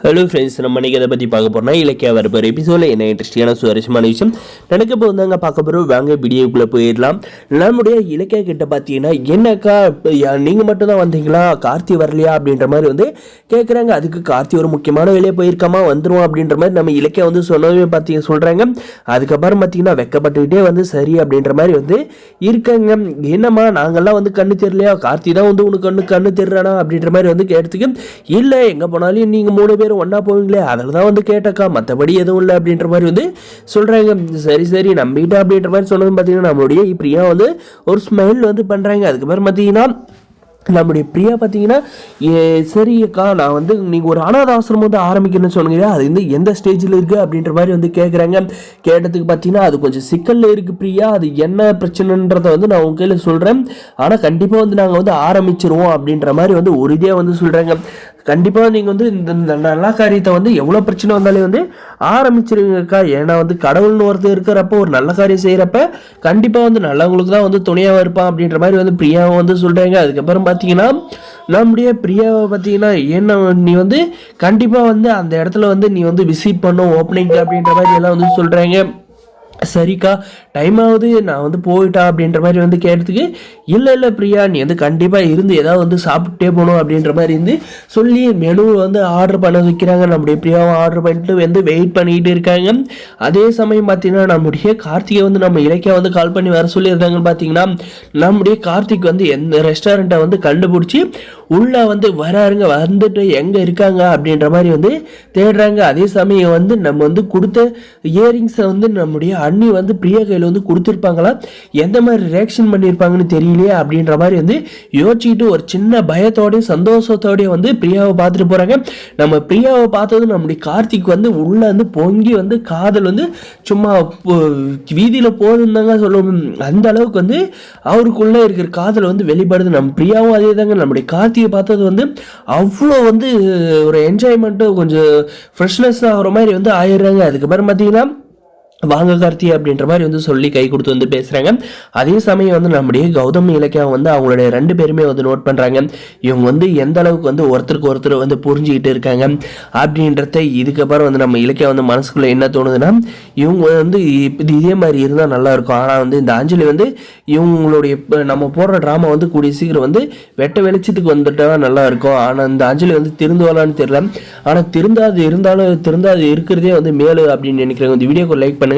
Hello friends, நம்ம இன்றைக்கி அதை பற்றி பார்க்க போகிறோம்னா இலக்கிய வரப்போகிற எபிசோடில் என்ன இன்ட்ரெஸ்டிங்கான சுவாரஸ்யமான விஷயம் நடக்க போதாங்க பார்க்க போகிறோம். வாங்க வீடியோக்குள்ளே போயிடலாம். நம்முடைய இலக்கிய கிட்ட பார்த்தீங்கன்னா, என்னக்கா நீங்கள் மட்டும் தான் வந்தீங்களா, கார்த்தி வரலையா அப்படின்ற மாதிரி வந்து கேட்குறாங்க. அதுக்கு கார்த்தி ஒரு முக்கியமான வேலையை போயிருக்காமா, வந்துடும் அப்படின்ற மாதிரி நம்ம இலக்கிய வந்து சொல்லவே சொல்கிறாங்க. அதுக்கப்புறம் பார்த்தீங்கன்னா வெக்கப்பட்டுக்கிட்டே வந்து சரி அப்படின்ற மாதிரி வந்து இருக்காங்க. என்னம்மா நாங்கள்லாம் வந்து கண்ணு தெரியலையா, கார்த்தி தான் வந்து உனக்கு கண்ணு தெரியறானா அப்படின்ற மாதிரி வந்து கேட்டதுக்கு, இல்லை எங்கே போனாலும் நீங்கள் 3 பேரும் ஒன்றா போவீங்களே அதில் தான் வந்து கேட்டக்கா, மற்றபடி எதுவும் இல்லை அப்படின்ற மாதிரி வந்து சொல்கிறாங்க. சரி நம்பிட்டா அப்படின்ற மாதிரி சொன்னது பார்த்தீங்கன்னா, நம்மளுடைய பிரியா வந்து ஒரு ஸ்மைல் வந்து பண்ணுறாங்க. அதுக்கப்புறம் பார்த்தீங்கன்னா நம்முடைய பிரியா பார்த்தீங்கன்னா, சரி அக்கா நான் வந்து நீங்கள் ஒரு அனாத ஆசிரமம் வந்து ஆரம்பிக்கணும்னு சொன்னீங்க, அது வந்து எந்த ஸ்டேஜில் இருக்குது அப்படின்ற மாதிரி வந்து கேட்குறாங்க. கேட்டதுக்கு பார்த்தீங்கன்னா அது கொஞ்சம் சிக்கலில் இருக்குது பிரியா, அது என்ன பிரச்சனைன்றதை வந்து நான் உங்க கையில் சொல்கிறேன், ஆனால் கண்டிப்பாக வந்து நாங்கள் வந்து ஆரம்பிச்சிருவோம் அப்படின்ற மாதிரி வந்து உறுதியாக வந்து சொல்கிறாங்க. கண்டிப்பாக நீங்கள் வந்து இந்த நல்ல காரியத்தை வந்து எவ்வளோ பிரச்சனை வந்தாலே வந்து ஆரம்பிச்சிருங்கக்கா, ஏன்னா வந்து கடவுள்னு ஒருத்தர் இருக்கிறப்போ ஒரு நல்ல காரியம் செய்கிறப்ப கண்டிப்பாக வந்து நல்லவங்களுக்கு தான் வந்து துணையாக இருப்பான் அப்படின்ற மாதிரி வந்து பிரியாவை வந்து சொல்கிறாங்க. அதுக்கப்புறம் பார்த்தீங்கன்னா நம்முடைய பிரியாவை பார்த்தீங்கன்னா, என்ன நீ வந்து கண்டிப்பாக வந்து அந்த இடத்துல வந்து நீ வந்து விசிட் பண்ணும் ஓப்பனிங் அப்படின்ற மாதிரி எல்லாம் வந்து சொல்கிறாங்க. சரிக்கா டைம் ஆகுது, நான் வந்து போயிட்டா அப்படின்ற மாதிரி வந்து கேட்டதுக்கு, இல்லை பிரியா நீ வந்து கண்டிப்பாக இருந்து ஏதாவது வந்து சாப்பிட்டே போகணும் அப்படின்ற மாதிரி இருந்து சொல்லி மெனுவை வந்து ஆர்டர் பண்ண வைக்கிறாங்க. நம்முடைய பிரியாவை ஆர்டர் பண்ணிட்டு வந்து வெயிட் பண்ணிக்கிட்டு இருக்காங்க. அதே சமயம் பார்த்தீங்கன்னா நம்முடைய கார்த்திகை வந்து நம்ம இலக்கியா வந்து கால் பண்ணி வர சொல்லியிருந்தாங்கன்னு பார்த்தீங்கன்னா, நம்முடைய கார்த்திக் வந்து எந்த ரெஸ்டாரண்ட்டை வந்து கண்டுபிடிச்சி உள்ளே வந்து வராருங்க, வந்துட்டு எங்கே இருக்காங்க அப்படின்ற மாதிரி வந்து தேடுறாங்க. அதே சமயம் வந்து நம்ம வந்து கொடுத்த இயரிங்ஸை வந்து நம்முடைய அண்ணி வந்து பிரியா கையில் வந்து கொடுத்துருப்பாங்களா, எந்த மாதிரி ரியாக்ஷன் பண்ணியிருப்பாங்கன்னு தெரியலையே அப்படின்ற மாதிரி வந்து யோசிச்சுட்டு ஒரு சின்ன பயத்தோடய சந்தோஷத்தோடய வந்து பிரியாவை பார்த்துட்டு போகிறாங்க. நம்ம பிரியாவை பார்த்தது நம்முடைய கார்த்திக் வந்து உள்ளே வந்து பொங்கி வந்து காதல் வந்து சும்மா வீதியில் போதுந்தாங்க சொல்லுவோம், அந்த அளவுக்கு வந்து அவருக்குள்ளே இருக்கிற காதல் வந்து வெளிப்படுது. நம்ம பிரியாவும் அதே தாங்க, நம்முடைய கார்த்திகை பார்த்தது வந்து அவ்வளோ வந்து ஒரு என்ஜாய்மெண்ட்டு கொஞ்சம் ஃப்ரெஷ்னஸ் ஆகிற மாதிரி வந்து ஆயிடுறாங்க. அதுக்கப்புறம் பார்த்தீங்கன்னா வாங்க கார்த்தி அப்படின்ற மாதிரி வந்து சொல்லி கை கொடுத்து வந்து பேசுகிறாங்க. அதே சமயம் வந்து நம்முடைய கௌதம் இலக்கியா வந்து அவங்களுடைய 2 பேருமே வந்து நோட் பண்ணுறாங்க. இவங்க வந்து எந்த அளவுக்கு வந்து ஒருத்தருக்கு ஒருத்தர் வந்து புரிஞ்சுக்கிட்டு இருக்காங்க அப்படின்றத. இதுக்கப்புறம் வந்து நம்ம இலக்கியா வந்து மனசுக்குள்ளே என்ன தோணுதுன்னா, இவங்க வந்து இதே மாதிரி இருந்தால் நல்லா இருக்கும், ஆனால் வந்து இந்த அஞ்சலி வந்து இவங்களுடைய நம்ம போடுற ட்ராமா வந்து கூடிய சீக்கிரம் வந்து வெட்ட வெளிச்சத்துக்கு வந்துட்டா நல்லா இருக்கும், ஆனால் இந்த அஞ்சலி வந்து திருந்துவாளான்னு தெரியல, ஆனால் திருந்தாது இருக்கிறதே வந்து மேலு அப்படின்னு நினைக்கிறாங்க. இந்த வீடியோக்கு லைக் பண்ணுங்க,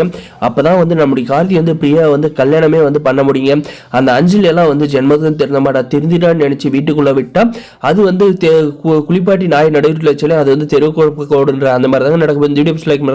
அப்பதான் வந்து நம்முடைய கார்த்தி வந்து பிரியா வந்து கல்யாணமே வந்து பண்ண முடியுங்க. அந்த அஞ்சலி எல்லாம் வந்து ஜென்மத்துக்கு தெரிந்த மாட்டா, திருந்திட்டான்னு நினைச்சு வீட்டுக்குள்ள விட்டா அது வந்து குளிப்பாட்டி நாய் நடுவில் வச்சாலே அது வந்து தெருவுக்கு கோடுன்ற அந்த மாதிரி தாங்க நடக்கும். இந்த வீடியோ லைக்